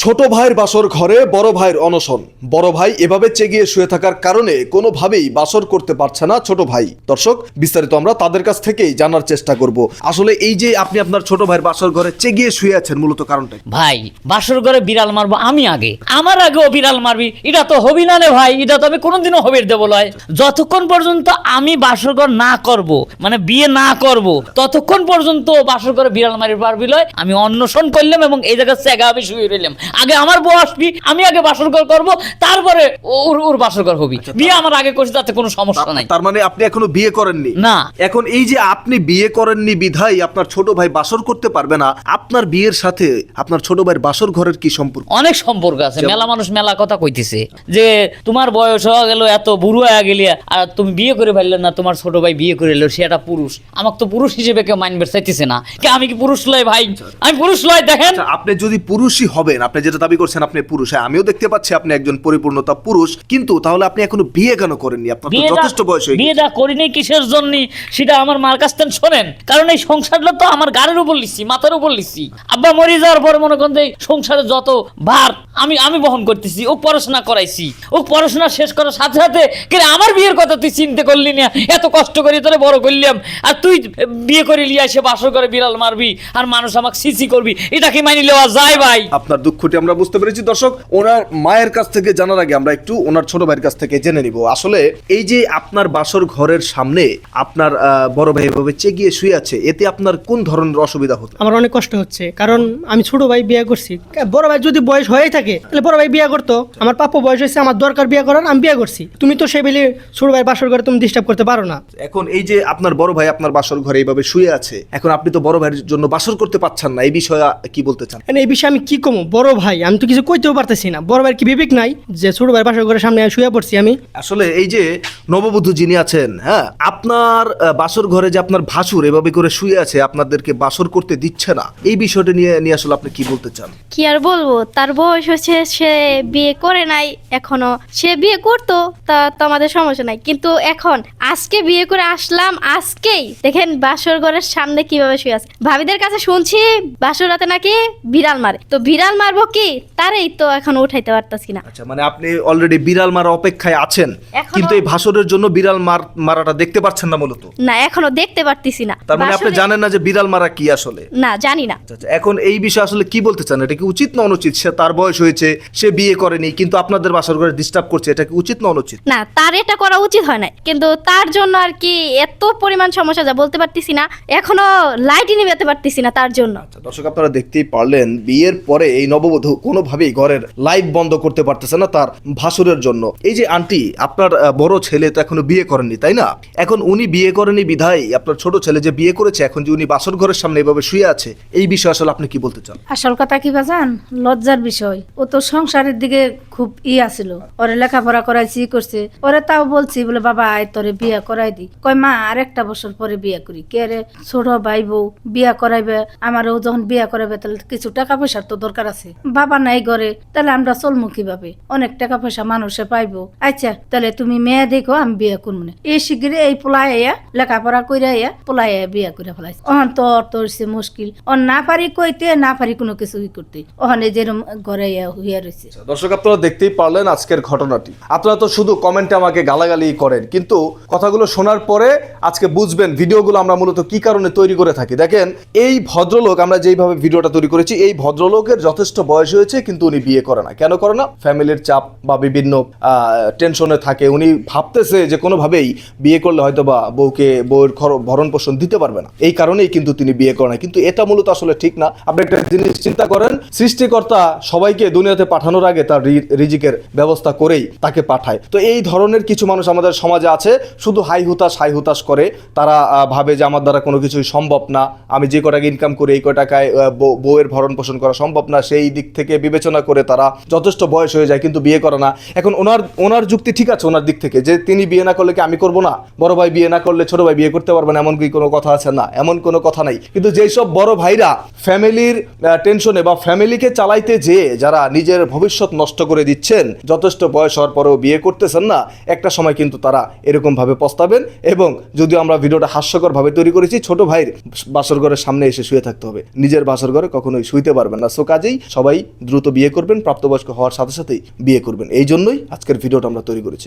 ছোট ভাইয়ের বাসর ঘরে বড় ভাইয়ের অনশন। বড় ভাই এভাবে চেগিয়ে শুয়ে থাকার কারণে কোনোভাবেই বাসর করতে পারছে না ছোট ভাই। দর্শক, বিস্তারিত আমরা তাদের কাছ থেকেই জানার চেষ্টা করব। আসলে এই যে আপনি আপনার ছোট ভাইয়ের বাসর ঘরে চেগিয়ে শুয়ে আছেন, মূলত কারণটা কি? ভাই বাসর ঘরে বিড়াল মারবো আমি আগে, আমার আগেও বিড়াল মারবি, এটা তো হবি না রে ভাই, এটা তো আমি কোনোদিনও হবির দেবো লয়। যতক্ষণ পর্যন্ত আমি বাসর ঘর না করব, মানে বিয়ে না করব, ততক্ষণ পর্যন্ত বাসর ঘরে বিড়াল মারি পারবি লয়। আমি অন্বেষণ করলাম এবং এই জায়গার থেকে আমি শুয়ে রইলাম। আগে আমার বউ আসবি, আমি আগে বাসর ঘর করবো, তারপরে ওর বাসর ঘর হবি। বিয়ে আমার আগে করছি, তাতে কোনো সমস্যা নাই। তার মানে আপনি এখনো বিয়ে করেননি? না। এখন এই যে আপনি বিয়ে করেননি বিধায় আপনার ছোট ভাই বাসর করতে পারবে না, আপনার বিয়ের সাথে আপনার ছোট ভাইয়ের বাসর ঘরের কি সম্পর্ক? অনেক সম্পর্ক আছে। মেলা মানুষ মেলা কথা কইতেছে যে তোমার বয়স হয়ে গেল, এত বুড়ো হয়ে গেলি, আর তুমি বিয়ে করে ফেললে না, তোমার ছোট ভাই বিয়ে করে এলো, সে একটা পুরুষ। আমাকে তো পুরুষ হিসেবে কেউ মানবে চাইতেছে না। আমি কি পুরুষ লয় ভাই? আমি পুরুষ লয়। দেখেন, আপনি যদি পুরুষই হবেন, আপনি যেটা দাবি করছেন আপনি পুরুষ, হ্যাঁ আমিও দেখতে পাচ্ছি আপনি একজন পরিপূর্ণতা পুরুষ, কিন্তু তাহলে আপনি এখনো বিয়ে কেন করেননি? আপনার তো যথেষ্ট বয়স হয়ে গেছে। বিয়েটা করিনি কিসের জন্য সেটা আমার মার কাছ থেকে শোনেন। কারণ এই সংসারটা তো আমার গাড়ির উপর লিখছি, মাথার উপর লিখছি। আব্বা মরে যাওয়ার পরে মনে করেন সংসারে যত ভার আমি বহন করতেছি। ও পড়াশোনা করাইছি, ও পড়াশোনা শেষ করার সাথে সাথে আমার বিয়ের কথা তুই চিন্তা করলি না? এত কষ্ট করে তোরে বড় করলাম, আর তুই বিয়ে করে লিয়ে এসে বাসর করে বিড়াল মারবি আর মানুষ আমাকে সিসি করবি, এটা কি মানি নেওয়া যায় ভাই? আপনার দুঃখটি আমরা বুঝতে পেরেছি। দর্শক, ওনার মায়ের কাছ থেকে জানার আগে আমরা একটু ওনার ছোট ভাইয়ের কাছ থেকে জেনে নিব। আসলে এই যে আপনার বাসর ঘরের সামনে আপনার বড় ভাই এভাবে চেগিয়ে শুয়ে আছে, এতে আপনার কোন ধরনের অসুবিধা হতো? আমার অনেক কষ্ট হচ্ছে, কারণ আমি ছোট ভাই বিয়ে করছি। বড় ভাই যদি বয়স হয়ে থাকে তাহলে বড় ভাই বিয়ে করতো। আমার পাপ্পু বয়স হয়েছে, আমার দরকার বিয়ে করার, আমি বিয়ে করছি। তুমি তো সে বেলে ছোট ভাই বাসর ঘরে তুমি ডিস্টার্ব করতে পারো না। এখন এই যে আপনার বড় ভাই আপনার বাসর ঘরে এইভাবে শুয়ে আছে, এখন আপনি তো বড় ভাইয়ের জন্য বাসর করতে পারছেন না, এই বিষয়ে কি বলতে চান? এই বিষয়ে আমি কি কমো? বড় ভাই আমি তো কিছু কইতেও পারতেছি না। বড় ভাইয়ের কি বিবেক নাই যে ছোট ভাই বাসর ঘরের সামনে শুয়ে পড়ছি আমি? আসলে এই যে নববধূ যিনি আছেন, হ্যাঁ, আপনার বাসর ঘরে যে আপনার ভাসুর এভাবে করে শুয়ে আছে, আপনাদেরকে বাসর করতে দিচ্ছে না, এই বিষয়টা নিয়ে আসলে আপনি কি বলতে চান? কি আর বলবো, তার বয়স হচ্ছে, সে বিয়ে করে নাই এখনো। সে বিয়ে করতো তা তো আমাদের সমস্যা নাই, কিন্তু এখন আজকে বিয়ে করে আসলাম, আজকেই দেখেন বাসর ঘরের সামনে কিভাবে শুয়ে আছে। ভাবিদের কাছে শুনছি বাসর রাতে নাকি বিড়াল মারে, তো বিড়াল মারবো কি, তারই তো এখন উঠাইতে পারতাছি না। আচ্ছা, মানে আপনি অলরেডি বিড়াল মারা অপেক্ষায় আছেন, কিন্তু এই ভাসরের জন্য বিড়াল মারাটা দেখতে পাচ্ছেন না মূলত? না, এখনো দেখতে পারতেছি না। তার মানে আপনি জানেন না যে বিড়াল মারা কি আসলে? না, জানি না। আচ্ছা, এখন এই বিষয়ে আসলে কি বলতে চান? এটা কি উচিত না অনুচিত? সে তার বয়স হয়েছে, সে বিয়ে করেনি, কিন্তু আপনাদের বাসর ঘরে ডিস্টার্ব করছে, এটা কি উচিত না অনুচিত? না, তার এটা করা উচিত হয় না, কিন্তু তার জন্য আর কি এত পরিমাণ সমস্যা যা বলতে পারতেছি না, এখনো লাইটই নিভাতে পারতেছি না তার জন্য। আচ্ছা দর্শক, আপনারা দেখতেই পারলেন বিয়ের পরে এই নববধূ কোনোভাবেই ঘরের লাইট বন্ধ করতে পারতেছে না তার ভাসুরের জন্য। এই যে আন্টি, আপনার বড় ছেলে তো এখনো বিয়ে করেননি, তাই না? এখন উনি বিয়ে করেনি বিধায় আপনার ছোট ছেলে যে বিয়ে করেছে, এখন যে উনি বাসর ঘরের সামনে এভাবে শুয়ে আছে, এই বিষয়ে আসলে আপনি কি বলতে চান? আসল কথা কি বাজান, লজ্জার বিষয়। ও তো সংসারের দিকে খুব আছিল, ওরে লেখাপড়া করাইছি করছে, ওরে তাও বলছি বলে বাবা আয় তোরে বিয়ে করাই দি। কয় মা আর একটা বছর পরে বিয়ে করি। কে রে ছোট ভাই বউ বিয়ে করাইবে, আমারও যখন বিয়ে করাইবে তাহলে কিছু টাকা পয়সার তো দরকার আছে। বাবা নাই ঘরে, তাহলে আমরা চলমু কিভাবে? অনেক টাকা পয়সা মানুষে পাইবো। আচ্ছা তাহলে তুমি মেয়ে দেখো, আমি বিয়ে করবো না। এই শিগগিরি এই পোলাই আইয়া লেখাপড়া কইরা আইয়া পোলাই আইয়া বিয়ে করে ফেলাইছে। অহন তো তোর সে মুশকিল, ও না পারি কইতে, না পারি কোনো কিছু করতে, ওখানে যেরকম ঘরে হইয়া রয়েছে। দর্শক, আপনারা দেখতেই পারলেন আজকের ঘটনাটি। আপনারা তো শুধু কমেন্টে আমাকে গালাগালি করেন, কিন্তু কথাগুলো শোনার পরে আজকে বুঝবেন ভিডিওগুলো আমরা মূলত কি কারণে তৈরি করে থাকি। দেখেন, এই ভদ্রলোক, আমরা যেইভাবে ভিডিওটা তৈরি করেছি, এই ভদ্রলোকের যথেষ্ট বয়স হয়েছে, কিন্তু উনি বিয়ে করে না। কেন করে না? ফ্যামিলির চাপ বা বিভিন্ন টেনশনে থাকে। উনি ভাবতেছে যে কোনোভাবেই বিয়ে করলে হয়তো বা বউয়ের ভরণ পোষণ দিতে পারবে না, এই কারণেই কিন্তু তিনি বিয়ে করেন না। কিন্তু এটা মূলত আসলে ঠিক না। আপনি একটা জিনিস চিন্তা করেন, সৃষ্টিকর্তা সবাইকে দুনিয়াতে পাঠানোর আগে তার রিজিকের ব্যবস্থা করেই তাকে পাঠায়। তো এই ধরনের কিছু মানুষ আমাদের সমাজে আছে, শুধু হাই হুতাশ করে। তারা ভাবে যে আমার দ্বারা কোনো কিছুই সম্ভব না, আমি যে কটাকা ইনকাম করি এই কটাকায় বউয়ের ভরণ পোষণ করা সম্ভব না, সেই দিক থেকে বিবেচনা করে তারা যথেষ্ট বয়স হয়ে যায় কিন্তু বিয়ে করে না। এখন ওনার যুক্তি ঠিক আছে ওনার দিক থেকে, যে তিনি বিয়ে না করলে কি আমি করবো না? বড় ভাই বিয়ে না করলে ছোট ভাই বিয়ে করতে পারবে না, এমন কি কোনো কথা আছে? না, এমন কোনো কথা নাই। কিন্তু যেই সব বড় ভাইরা ফ্যামিলির টেনশনে বা ফ্যামিলিকে চালাইতে যেয়ে যারা নিজের ভবিষ্যৎ নষ্ট করে করে দিচ্ছেন, যথেষ্ট বয়স হওয়ার পরেও বিয়ে করতেছেন না, একটা সময় কিন্তু তারা এরকমভাবে পস্তাবেন। এবং যদিও আমরা ভিডিওটা হাস্যকরভাবে তৈরি করেছি, ছোট ভাইয়ের বাসর ঘরের সামনে এসে শুয়ে থাকতে হবে, নিজের বাসর ঘরে কখনোই শুইতে পারবেন না। সো কাজেই সবাই দ্রুত বিয়ে করবেন, প্রাপ্তবয়স্ক হওয়ার সাথে সাথেই বিয়ে করবেন। এই জন্যই আজকের ভিডিওটা আমরা তৈরি করেছি।